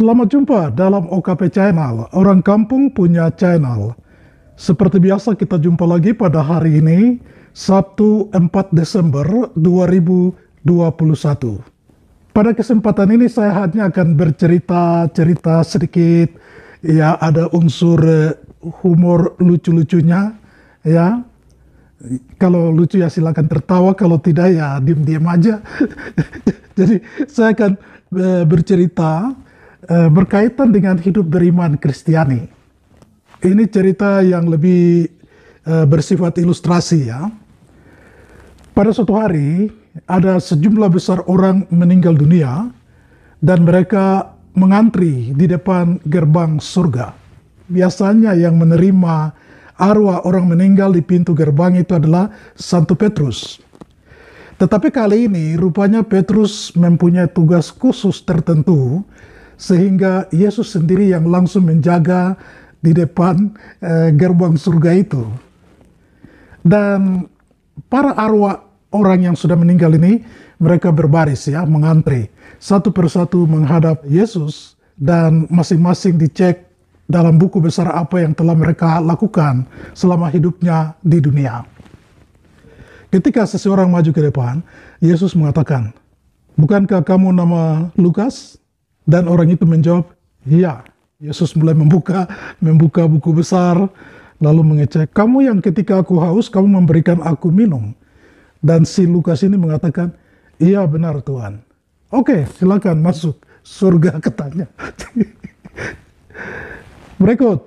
Selamat jumpa dalam OKP Channel, orang kampung punya channel. Seperti biasa kita jumpa lagi pada hari ini, Sabtu 4 Desember 2021. Pada kesempatan ini saya hanya akan bercerita sedikit, ya ada unsur humor lucu-lucunya, ya. Kalau lucu ya silakan tertawa, kalau tidak ya diam-diam aja. Jadi saya akan bercerita berkaitan dengan hidup beriman Kristiani. Ini cerita yang lebih bersifat ilustrasi ya. Pada suatu hari ada sejumlah besar orang meninggal dunia dan mereka mengantri di depan gerbang surga. Biasanya yang menerima arwah orang meninggal di pintu gerbang itu adalah Santo Petrus. Tetapi kali ini rupanya Petrus mempunyai tugas khusus tertentu, sehingga Yesus sendiri yang langsung menjaga di depan gerbang surga itu. Dan para arwah orang yang sudah meninggal ini, mereka berbaris ya, mengantri. Satu persatu menghadap Yesus dan masing-masing dicek dalam buku besar apa yang telah mereka lakukan selama hidupnya di dunia. Ketika seseorang maju ke depan, Yesus mengatakan, "Bukankah kamu nama Lukas?" Dan orang itu menjawab, "Iya." Yesus mulai membuka buku besar, lalu mengecek, "Kamu yang ketika aku haus, kamu memberikan aku minum." Dan si Lukas ini mengatakan, "Iya benar Tuhan." "Oke, silakan masuk surga," katanya. Berikut,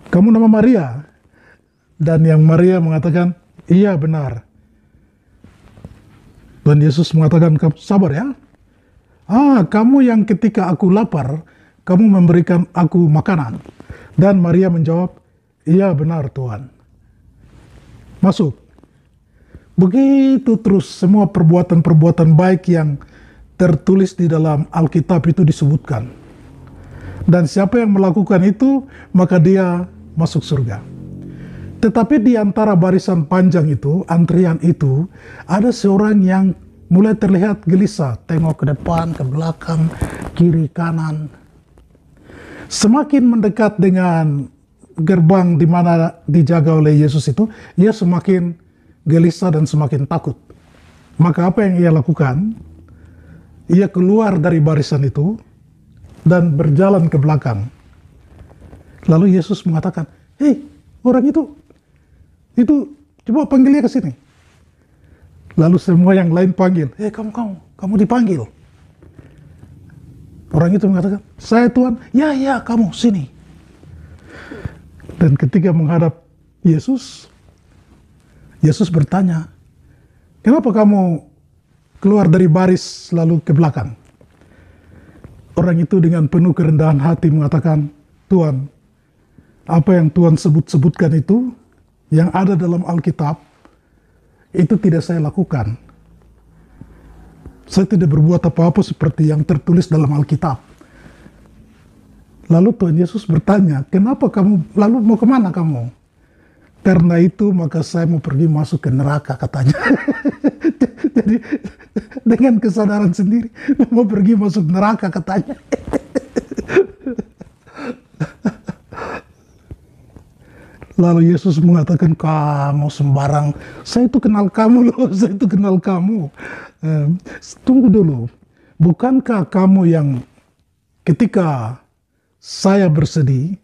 "Kamu nama Maria?" Dan yang Maria mengatakan, "Iya benar." Dan Yesus mengatakan, "Sabar ya. Kamu yang ketika aku lapar, kamu memberikan aku makanan." Dan Maria menjawab, "Iya benar Tuhan." Masuk. Begitu terus semua perbuatan-perbuatan baik yang tertulis di dalam Alkitab itu disebutkan. Dan siapa yang melakukan itu, maka dia masuk surga. Tetapi di antara barisan panjang itu, antrian itu, ada seorang yang mulai terlihat gelisah, tengok ke depan, ke belakang, kiri, kanan. Semakin mendekat dengan gerbang di mana dijaga oleh Yesus itu, ia semakin gelisah dan semakin takut. Maka apa yang ia lakukan? Ia keluar dari barisan itu dan berjalan ke belakang. Lalu Yesus mengatakan, "Hei, orang itu coba panggil dia ke sini." Lalu semua yang lain panggil, "Hei kamu dipanggil." Orang itu mengatakan, "Saya Tuhan." Ya kamu sini." Dan ketika menghadap Yesus, Yesus bertanya, "Kenapa kamu keluar dari baris lalu ke belakang?" Orang itu dengan penuh kerendahan hati mengatakan, "Tuhan, apa yang Tuhan sebutkan itu, yang ada dalam Alkitab, itu tidak saya lakukan. Saya tidak berbuat apa-apa seperti yang tertulis dalam Alkitab." Lalu Tuhan Yesus bertanya, "Kenapa kamu, lalu mau kemana kamu?" "Karena itu maka saya mau pergi masuk ke neraka," katanya. Jadi dengan kesadaran sendiri, mau pergi masuk neraka katanya. Lalu Yesus mengatakan, "Kamu sembarang, saya itu kenal kamu loh, saya itu kenal kamu. Tunggu dulu, bukankah kamu yang ketika saya bersedih,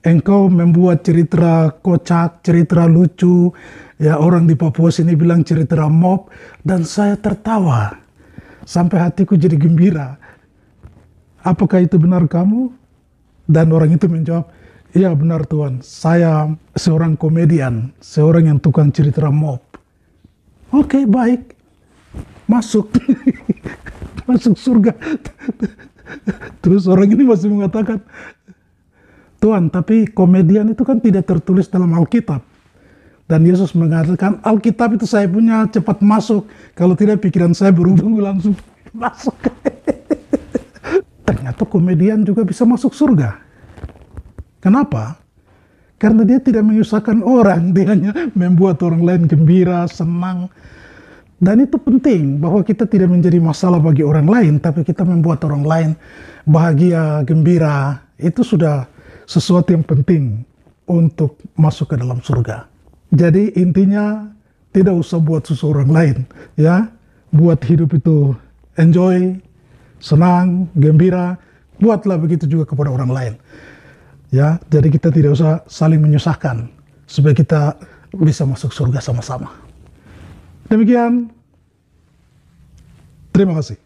engkau membuat cerita kocak, cerita lucu, ya orang di Papua sini bilang cerita mob, dan saya tertawa, sampai hatiku jadi gembira. Apakah itu benar kamu?" Dan orang itu menjawab, "Iya benar Tuhan, saya seorang komedian, seorang yang tukang cerita mob." "Oke, baik, masuk." Masuk surga. Terus orang ini masih mengatakan, "Tuhan, tapi komedian itu kan tidak tertulis dalam Alkitab." Dan Yesus mengatakan, "Alkitab itu saya punya, cepat masuk, kalau tidak pikiran saya berubah langsung masuk." Ternyata komedian juga bisa masuk surga. Kenapa? Karena dia tidak menyusahkan orang, dia hanya membuat orang lain gembira, senang. Dan itu penting bahwa kita tidak menjadi masalah bagi orang lain, tapi kita membuat orang lain bahagia, gembira. Itu sudah sesuatu yang penting untuk masuk ke dalam surga. Jadi intinya tidak usah buat susah orang lain, ya. Buat hidup itu enjoy, senang, gembira. Buatlah begitu juga kepada orang lain. Ya, jadi kita tidak usah saling menyusahkan supaya kita bisa masuk surga sama-sama. Demikian, terima kasih.